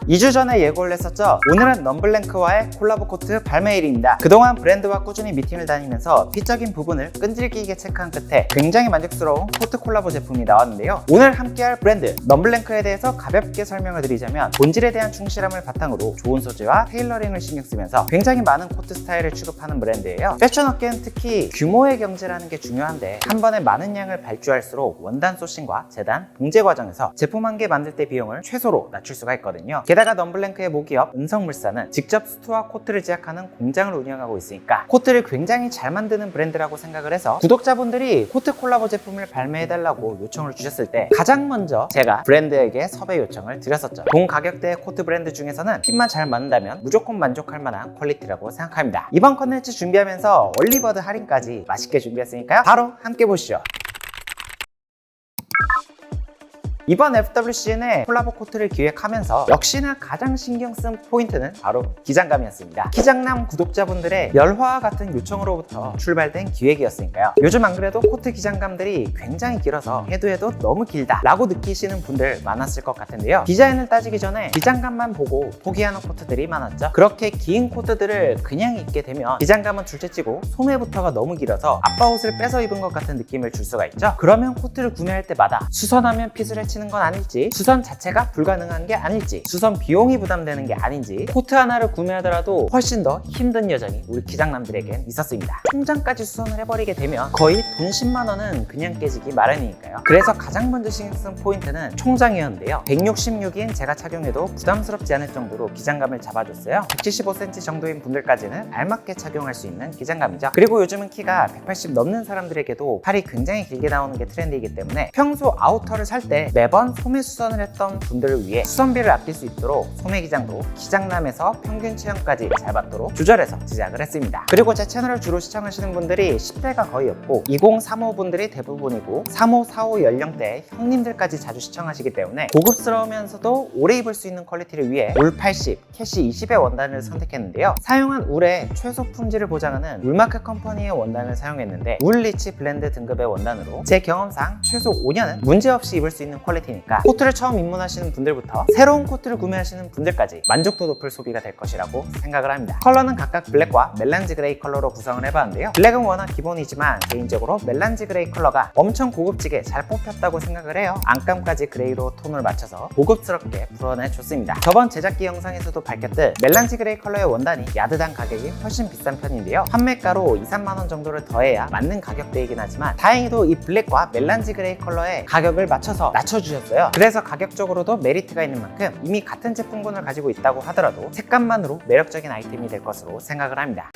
2주 전에 예고를 했었죠. 오늘은 넘블랭크와의 콜라보 코트 발매일입니다. 그동안 브랜드와 꾸준히 미팅을 다니면서 피적인 부분을 끈질기게 체크한 끝에 굉장히 만족스러운 코트 콜라보 제품이 나왔는데요. 오늘 함께할 브랜드 넘블랭크에 대해서 가볍게 설명을 드리자면, 본질에 대한 충실함을 바탕으로 좋은 소재와 테일러링을 신경 쓰면서 굉장히 많은 코트 스타일을 취급하는 브랜드예요. 패션 업계는 특히 규모의 경제라는 게 중요한데, 한 번에 많은 양을 발주할수록 원단 소싱과 재단, 봉제 과정에서 제품 한 개 만들 때 비용을 최소로 낮출 수가 있거든요. 게다가 넘블랭크의 모기업 은성물산은 직접 수트와 코트를 제작하는 공장을 운영하고 있으니까 코트를 굉장히 잘 만드는 브랜드라고 생각을 해서, 구독자분들이 코트 콜라보 제품을 발매해달라고 요청을 주셨을 때 가장 먼저 제가 브랜드에게 섭외 요청을 드렸었죠. 동 가격대의 코트 브랜드 중에서는 핏만 잘 맞는다면 무조건 만족할 만한 퀄리티라고 생각합니다. 이번 컨텐츠 준비하면서 얼리버드 할인까지 맛있게 준비했으니까요. 바로 함께 보시죠. 이번 FWCN에 콜라보 코트를 기획하면서 역시나 가장 신경 쓴 포인트는 바로 기장감이었습니다. 기장남 구독자분들의 열화와 같은 요청으로부터 출발된 기획이었으니까요. 요즘 안 그래도 코트 기장감들이 굉장히 길어서 해도 너무 길다 라고 느끼시는 분들 많았을 것 같은데요. 디자인을 따지기 전에 기장감만 보고 포기하는 코트들이 많았죠. 그렇게 긴 코트들을 그냥 입게 되면 기장감은 둘째치고 소매부터가 너무 길어서 아빠 옷을 뺏어 입은 것 같은 느낌을 줄 수가 있죠. 그러면 코트를 구매할 때마다 수선하면 핏을 해치는 건 아닐지, 수선 자체가 불가능한 게 아닐지, 수선 비용이 부담되는 게 아닌지, 코트 하나를 구매하더라도 훨씬 더 힘든 여정이 우리 기장남들에겐 있었습니다. 통장까지 수선을 해버리게 되면 거의 돈 10만 원은 그냥 깨지기 마련이니까요. 그래서 가장 먼저 신경 쓴 포인트는 총장이었는데요. 166인 제가 착용해도 부담스럽지 않을 정도로 기장감을 잡아줬어요. 175cm 정도인 분들까지는 알맞게 착용할 수 있는 기장감이죠. 그리고 요즘은 키가 180 넘는 사람들에게도 팔이 굉장히 길게 나오는 게 트렌드이기 때문에 평소 아우터를 살 때 매번 소매 수선을 했던 분들을 위해 수선비를 아낄 수 있도록 소매 기장도 기장남에서 평균 체형까지 잘 받도록 조절해서 제작을 했습니다. 그리고 제 채널을 주로 시청하시는 분들이 10대가 거의 없고 2035 분들이 대부분이고 35, 45 연령대의 형님들까지 자주 시청하시기 때문에 고급스러우면서도 오래 입을 수 있는 퀄리티를 위해 울 80, 캐시 20의 원단을 선택했는데요. 사용한 울의 최소 품질을 보장하는 울마크 컴퍼니의 원단을 사용했는데, 울 리치 블렌드 등급의 원단으로 제 경험상 최소 5년은 문제없이 입을 수 있는 퀄리티니까 코트를 처음 입문하시는 분들부터 새로운 코트를 구매하시는 분들까지 만족도 높을 소비가 될 것이라고 생각을 합니다. 컬러는 각각 블랙과 멜란지 그레이 컬러로 구성을 해봤는데요. 블랙은 워낙 기본이지만 개인적으로 멜란지 그레이 컬러가 엄청 고급지게 잘 뽑혔다고 생각을 해요. 안감까지 그레이로 톤을 맞춰서 고급스럽게 풀어내줬습니다. 저번 제작기 영상에서도 밝혔듯 멜란지 그레이 컬러의 원단이 야드당 가격이 훨씬 비싼 편인데요. 판매가로 2, 3만 원 정도를 더해야 맞는 가격대이긴 하지만 다행히도 이 블랙과 멜란지 그레이 컬러의 가격을 맞춰서 낮춰주셨어요. 그래서 가격적으로도 메리트가 있는 만큼 이미 같은 제품군을 가지고 있다고 하더라도 색감만으로 매력적인 아이템이 될 것으로 생각을 합니다.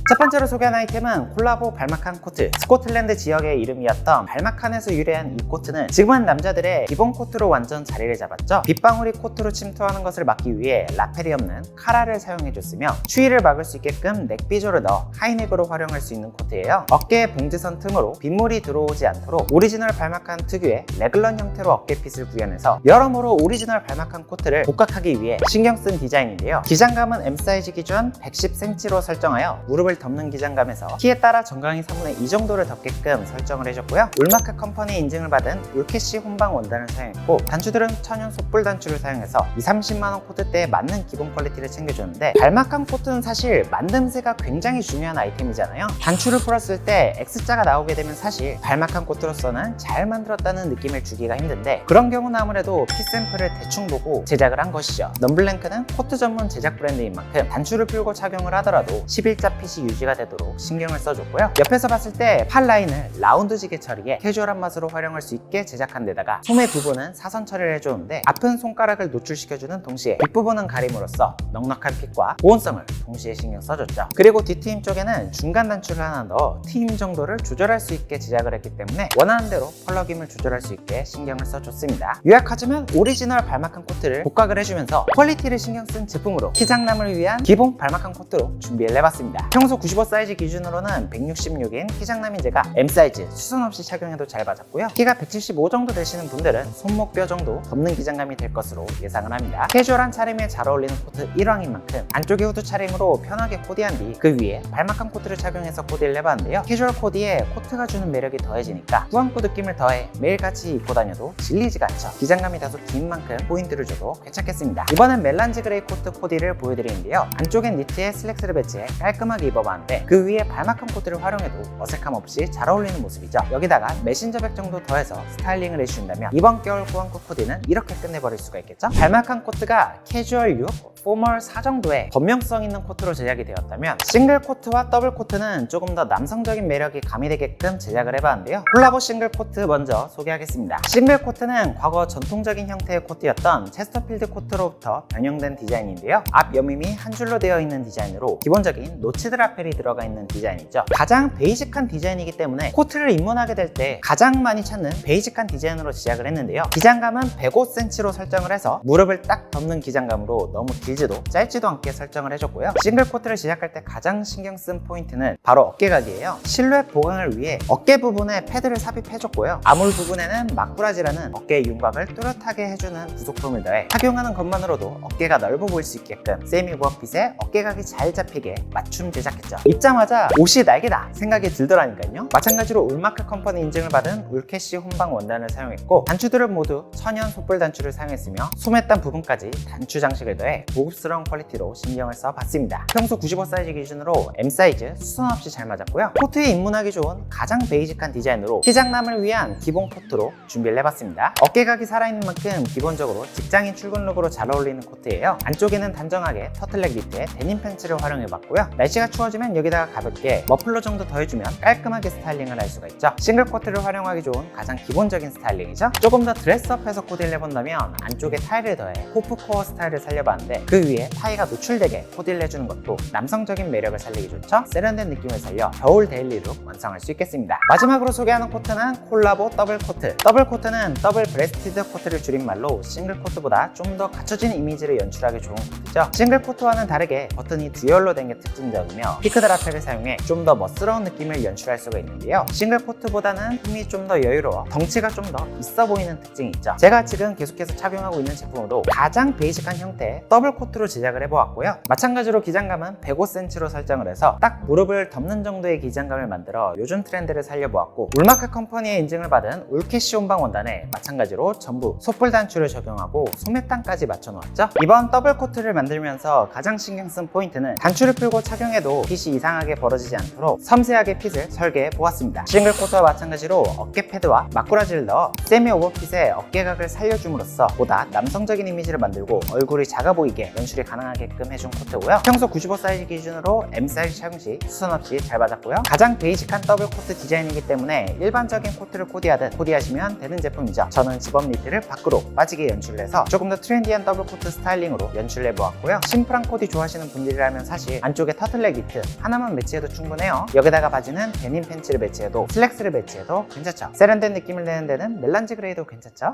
첫 번째로 소개한 아이템은 콜라보 발막한 코트. 스코틀랜드 지역의 이름이었던 발막한에서 유래한 이 코트는 지금은 남자들의 기본 코트로 완전 자리를 잡았죠. 빗방울이 코트로 침투하는 것을 막기 위해 라펠이 없는 카라를 사용해줬으며, 추위를 막을 수 있게끔 넥비조를 넣어 하이넥으로 활용할 수 있는 코트예요. 어깨에 봉제선 틈으로 빗물이 들어오지 않도록 오리지널 발막한 특유의 레글런 형태로 어깨핏을 구현해서 여러모로 오리지널 발막한 코트를 복각하기 위해 신경 쓴 디자인인데요. 기장감은 M 사이즈 기준 110cm로 설정하여 무릎을 덮는 기장감에서 키에 따라 정강이 3분의 2 정도를 덮게끔 설정을 해줬고요. 울마크 컴퍼니 인증을 받은 울캐시 혼방 원단을 사용했고, 단추들은 천연 솥불 단추를 사용해서 2, 30만원 코트대에 맞는 기본 퀄리티를 챙겨주는데, 발막한 코트는 사실 만듦새가 굉장히 중요한 아이템이잖아요. 단추를 풀었을 때 X자가 나오게 되면 사실 발막한 코트로서는 잘 만들었다는 느낌을 주기가 힘든데, 그런 경우는 아무래도 핏 샘플을 대충 보고 제작을 한 것이죠. 넘블랭크는 코트 전문 제작 브랜드인 만큼 단추를 풀고 착용을 하더라도 11자 핏이 유지가 되도록 신경을 써줬고요. 옆에서 봤을 때 팔 라인을 라운드지게 처리해 캐주얼한 맛으로 활용할 수 있게 제작한 데다가 소매 부분은 사선 처리를 해줬는데, 아픈 손가락을 노출시켜주는 동시에 뒷부분은 가림으로써 넉넉한 핏과 보온성을 동시에 신경 써줬죠. 그리고 뒤트임 쪽에는 중간 단추를 하나 넣어 트임 정도를 조절할 수 있게 제작을 했기 때문에 원하는 대로 펄럭임을 조절할 수 있게 신경을 써줬습니다. 요약하자면 오리지널 발막한 코트를 복각을 해주면서 퀄리티를 신경 쓴 제품으로 키장남을 위한 기본 발막한 코트로 준비를 해봤습니다. 평소 95 사이즈 기준으로는 166인 키장남인 제가 M 사이즈 수선 없이 착용해도 잘 맞았고요. 키가 175 정도 되시는 분들은 손목뼈 정도 덮는 기장감이 될 것으로 예상을 합니다. 캐주얼한 차림에 잘 어울리는 코트 1왕인 만큼 안쪽에 후드 차림으로 편하게 코디한 뒤 그 위에 발막한 코트를 착용해서 코디를 해봤는데요. 캐주얼 코디에 코트가 주는 매력이 더해지니까 후안코 느낌을 더해 매일같이 입고 다녀도 질리지가 않죠. 기장감이 다소 긴 만큼 포인트를 줘도 괜찮겠습니다. 이번엔 멜란지 그레이 코트 코디를 보여드리는데요. 안쪽엔 니트에 슬랙스를 배치해 깔끔하게 입어봤는데 그 위에 발막한 코트를 활용해도 어색함 없이 잘 어울리는 모습이죠. 여기다가 메신저백 정도 더해서 스타일링을 해주신다면 이번 겨울 후안코 코디는 이렇게 끝내버릴 수가 있겠죠. 발막한 코트가 캐주얼 6, 포멀 4 정도의 범용성 있는 코트로 제작이 되었다면 싱글 코트와 더블 코트는 조금 더 남성적인 매력이 가미되게끔 제작을 해봤는데요. 콜라보 싱글 코트 먼저 소개하겠습니다. 싱글 코트는 과거 전통적인 형태의 코트였던 체스터필드 코트로부터 변형된 디자인인데요. 앞 여밈이 한 줄로 되어 있는 디자인으로 기본적인 노치드 라펠이 들어가 있는 디자인이죠. 가장 베이직한 디자인이기 때문에 코트를 입문하게 될 때 가장 많이 찾는 베이직한 디자인으로 제작을 했는데요. 기장감은 105cm로 설정을 해서 무릎을 딱 덮는 기장감으로 너무 길지도 짧지도 않게 설정을 해줬고요. 싱글 코트를 제작할 때 가장 신경 쓴 포인트는 바로 어깨각이에요. 실루엣 보강을 위해 어깨 부분에 패드를 삽입해줬고요. 아몰 부분에는 막꾸라지라는 어깨의 윤곽을 뚜렷하게 해주는 부속품을 더해 착용하는 것만으로도 어깨가 넓어 보일 수 있게끔 세미 부업핏에 어깨각이 잘 잡히게 맞춤 제작했죠. 입자마자 옷이 날개다 생각이 들더라니까요. 마찬가지로 울마크 컴퍼니 인증을 받은 울캐시 혼방 원단을 사용했고 단추들은 모두 천연 솥불 단추를 사용했으며 소매단 부분까지 단추 장식을 더해 고급스러운 퀄리티로 신경을 써봤습니다. 평소 95 사이즈 기준으로 M 사이즈 수선 없이 잘 맞았고요. 코트에 입문하기 좋은 가장 베이직한 디자인으로 키장남을 위한 기본 코트로 준비를 해봤습니다. 어깨각이 살아있는 만큼 기본적으로 직장인 출근 룩으로 잘 어울리는 코트예요. 안쪽에는 단정하게 터틀넥 니트에 데님 팬츠를 활용해봤고요. 날씨가 추워지면 여기다가 가볍게 머플러 정도 더해주면 깔끔하게 스타일링을 할 수가 있죠. 싱글 코트를 활용하기 좋은 가장 기본적인 스타일링이죠. 조금 더 드레스업해서 코디를 해본다면 안쪽에 타이를 더해 호프 코어 스타일을 살려봤는데 그 위에 타이가 노출되게 코디를 해주는 것도 남성적인 매력을 살리기 좋죠. 세련된 느낌을 살려 겨울 데일리룩 완성할 수 있겠습니다. 마지막으로 소개하는 코트는 콜라보 더블 코트. 더블 코트는 더블 브레스티드 코트를 줄임말로 싱글 코트보다 좀 더 갖춰진 이미지를 연출하기 좋은 코트죠. 싱글 코트와는 다르게 버튼이 듀얼로 된 게 특징적이며 피크드 라펠을 사용해 좀 더 멋스러운 느낌을 연출할 수가 있는데요. 싱글 코트보다는 힘이 좀 더 여유로워 덩치가 좀 더 있어 보이는 특징이 있죠. 제가 지금 계속해서 착용하고 있는 제품으로 가장 베이직한 형태의 더블 코트로 제작을 해보았고요. 마찬가지로 기장감은 105cm로 설정을 해서 딱 무릎을 덮는 정도의 기장감을 만들어 요즘 트렌드를 살려보았고 울마크 컴퍼니의 인증을 받은 울캐시 혼방 원단에 마찬가지로 전부 솥불 단추를 적용하고 소매단까지 맞춰놓았죠. 이번 더블 코트를 만들면서 가장 신경 쓴 포인트는 단추를 풀고 착용해도 핏이 이상하게 벌어지지 않도록 섬세하게 핏을 설계해 보았습니다. 싱글 코트와 마찬가지로 어깨 패드와 막꾸라지를 넣어 세미 오버핏의 어깨각을 살려줌으로써 보다 남성적인 이미지를 만들고 얼굴이 작아 보이게 연출이 가능하게끔 해준 코트고요. 평소 95 사이즈 기준으로 M 사이즈 착용 시 수선 없이 잘 맞았고요. 가장 베이직한 더블 코트 디자인이기 때문에 일반적인 코트를 코디하듯 코디하시면 되는 제품이죠. 저는 집업 니트를 밖으로 빠지게 연출을 해서 조금 더 트렌디한 더블 코트 스타일링으로 연출을 해보았고요. 심플한 코디 좋아하시는 분들이라면 사실 안쪽에 터틀넥 니트 하나만 매치해도 충분해요. 여기다가 바지는 데님 팬츠를 매치해도 슬랙스를 매치해도 괜찮죠. 세련된 느낌을 내는 데는 멜란지 그레이도 괜찮죠.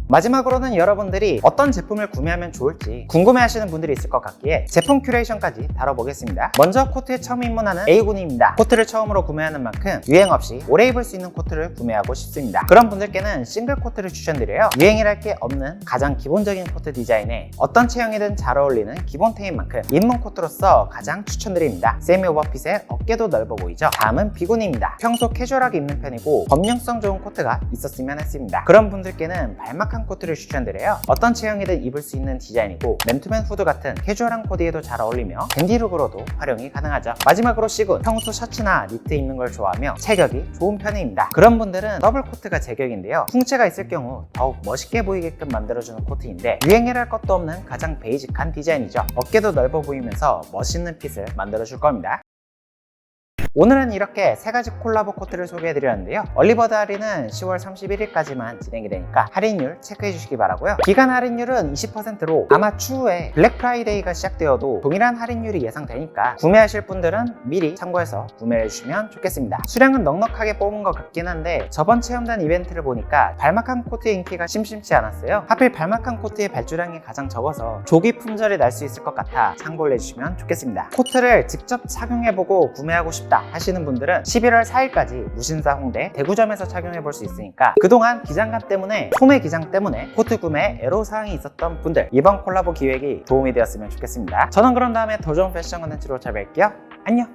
마지막으로는 여러분들이 어떤 제품을 구매하면 좋을지 궁금해하시는 분들이 있을 것 같기에 제품 큐레이션까지 다뤄보겠습니다. 먼저 코트에 처음 입문하는 A군입니다. 코트를 처음으로 구매하는 만큼 유행 없이 오래 입을 수 있는 코트를 구매하고 싶습니다. 그런 분들께는 싱글 코트를 추천드려요. 유행이랄 게 없는 가장 기본적인 코트 디자인에 어떤 체형이든 잘 어울리는 기본템인 만큼 입문 코트로서 가장 추천드립니다. 세미 오버핏에 어깨도 넓어 보이죠? 다음은 B군입니다. 평소 캐주얼하게 입는 편이고 범용성 좋은 코트가 있었으면 했습니다. 그런 분들께는 발막한 코트를 추천드려요. 어떤 체형이든 입을 수 있는 디자인이고 맨투맨 후드 같은 캐주얼한 코디에도 잘 어울리며 댄디룩으로도 활용이 가능하죠. 마지막으로 C군, 평소 셔츠나 니트 입는 걸 좋아하며 체격이 좋은 편입니다. 그런 분들은 더블 코트가 제격인데요. 풍채가 있을 경우 더욱 멋있게 보이게끔 만들어주는 코트인데 유행이랄 것도 없는 가장 베이직한 디자인이죠. 어깨도 넓어 보이면서 멋있는 핏을 만들어줄 겁니다. 오늘은 이렇게 세 가지 콜라보 코트를 소개해드렸는데요. 얼리버드 할인은 10월 31일까지만 진행이 되니까 할인율 체크해 주시기 바라고요. 기간 할인율은 20%로 아마 추후에 블랙 프라이데이가 시작되어도 동일한 할인율이 예상되니까 구매하실 분들은 미리 참고해서 구매해 주시면 좋겠습니다. 수량은 넉넉하게 뽑은 것 같긴 한데 저번 체험단 이벤트를 보니까 발막한 코트의 인기가 심심치 않았어요. 하필 발막한 코트의 발주량이 가장 적어서 조기 품절이 날 수 있을 것 같아 참고를 해주시면 좋겠습니다. 코트를 직접 착용해보고 구매하고 싶다 하시는 분들은 11월 4일까지 무신사 홍대 대구점에서 착용해볼 수 있으니까 그동안 기장감 때문에 소매 기장 때문에 코트 구매에 애로사항이 있었던 분들 이번 콜라보 기획이 도움이 되었으면 좋겠습니다. 저는 그런 다음에 더 좋은 패션 컨텐츠로 찾아뵐게요. 안녕.